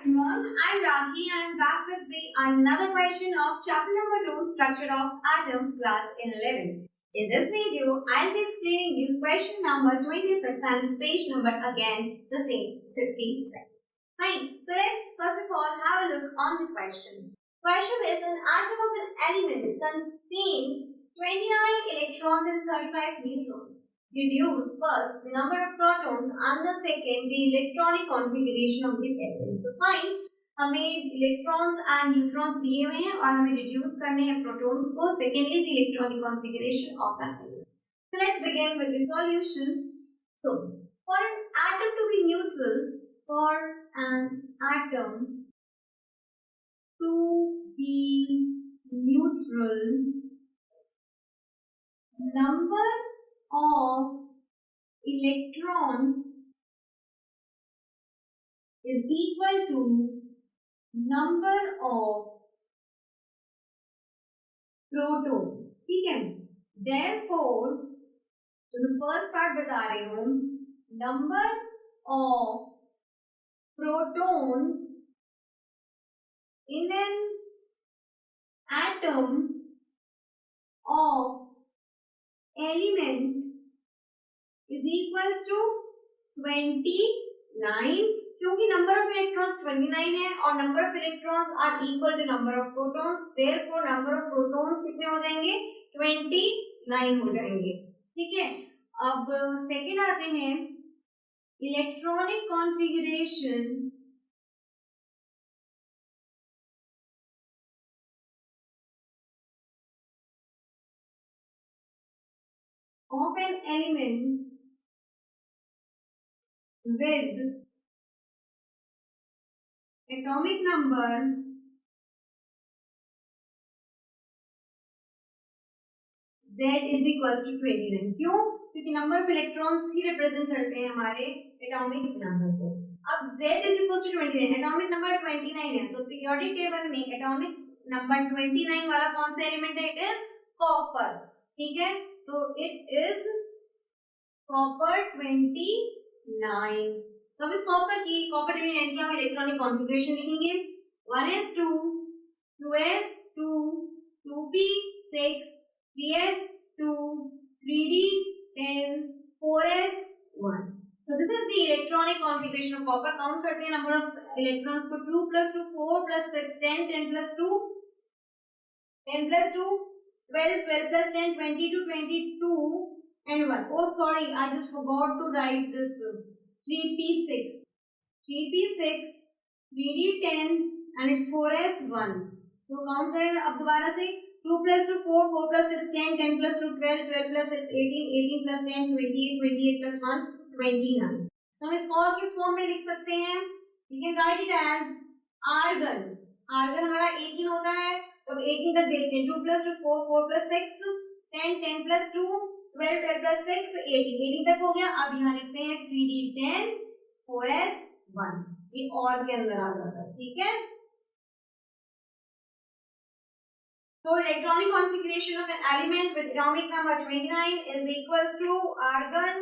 everyone, I'm Rakhi and I'm back with another question of chapter number 2, Structure of Atom, class in 11. In this video, I'll be explaining you question number 26 and its page number again the same, 66. Fine, so let's first of all have a look on the question. Question is an atom of an element contains 29 electrons and 35 neutrons. Deduce first the number of protons and the second the electronic configuration of the element. So fine, हमें electrons and neutrons दिए हुए हैं और हमें deduce करने हैं protons को. Secondly, the electronic configuration of that element. So let's begin with the solution. So for an atom to be neutral, number of electrons is equal to number of protons. ठीक है? Therefore, तो मैं first part बता रही हूँ, number of protons in an atom of element is equals to 29, क्योंकि number of electrons 29 है और number of electrons are equal to number of protons. Therefore, number of protons कितने हो जाएंगे? 29 हो जाएंगे. ठीक है? अब सेकेंड आते हैं electronic configuration of an element with atomic number Z is equals to 29. क्यों? क्योंकि number of electrons he represent करते हैं हमारे एटॉमिक नंबर को. अब Z is equals to 29, atomic number 29 है, तो पीरियोडिक टेबल में एटॉमिक नंबर 29 वाला कौन सा एलिमेंट है? It is copper. ठीक है, तो इट इज कॉपर 29. तो अब इस कॉपर 29 की हम इलेक्ट्रॉनिक कॉन्फ़िगरेशन लिखेंगे. 1s2, 2s2, 2p6, 3s2, 3d10, 4s1. So this is the electronic configuration of copper. Count करते हैं number of electrons को. 2 plus 2 4 plus 6 10, 10 plus 2 10 plus 2 12, 12 plus 10 22, 22 and 1. Oh sorry, I just forgot to write this. 3p6, 3p6, 3d10 and it's 4s1. So count करें अब दोबारा से. 2 plus 2 4, 4 plus 6 10, 10 plus 2 12, 12 plus 6 18, 18 plus 10 28, 28 plus 1 29. तो हम इसको और किस फॉर्म में लिख सकते हैं? We can write it as argon. argon हमारा 18 होता है, तो 18 तक देखते हैं. 2 plus 2 4, 4 plus 6 10, 10 plus 2 12, 12 plus 6 18, 18 तक हो गया. अब यहाँ लिखते हैं 3d10 4s1. ये और के अंदर आ जाता है. ठीक है, so electronic configuration of an element with atomic number 29 is equals to argon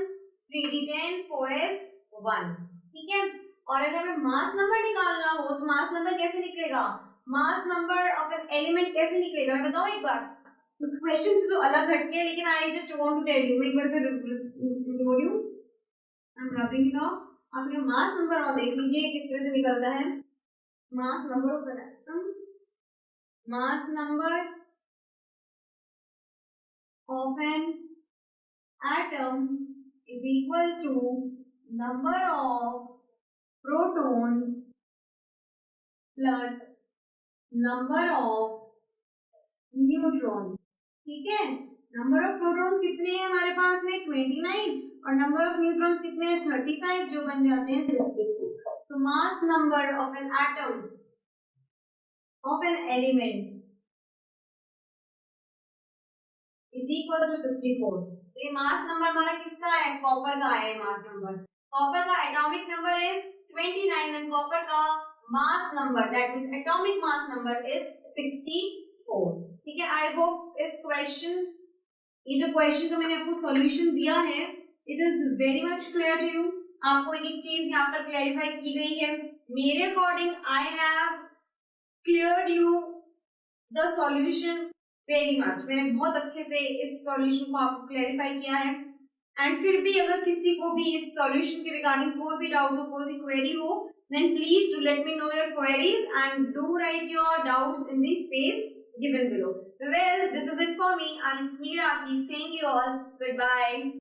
3d10 4s1. ठीक है, और अगर हमें मास नंबर निकालना हो तो मास नंबर कैसे निकलेगा? Mass number of an element कैसे निकलेगा मैं बताऊं एक बार. उस क्वेश्चन से तो अलग हटके है, लेकिन I just want to tell you. एक बार से बोल you I am rubbing it off. आप ये मास नंबर और देख लीजिए किस तरह से निकलता है. Mass number of an atom, mass number of an atom is equal to number of protons plus number of neutrons. ठीक है, number of protons कितने हैं हमारे पास में? 29 और number of neutrons कितने हैं? 35, जो बन जाते हैं 62. तो mass number of an atom of an element is equals to 64. तो ये मास नंबर हमारा किसका है? कॉपर का है. मास नंबर कॉपर का atomic number is 29 and copper का mass number that means atomic mass number is 64. ठीक है, आई होप इस क्वेश्चन, ये जो क्वेश्चन का मैंने आपको सॉल्यूशन दिया है, it is very much clear to you. आपको एक एक चीज यहाँ पर क्लैरिफाई की गई है. मेरे according I have cleared you the solution very much. मैंने बहुत अच्छे से इस सॉल्यूशन को आपको क्लैरिफाई किया है। एंड फिर भी अगर किसी को भी इस सॉल्यूशन के रिगार्डिंग कोई भी डाउट हो, कोई भी क्वेरी हो, then please do let me know your queries and do write your doubts in the space given below. Well, this is it for me. I'm Smira saying you all goodbye.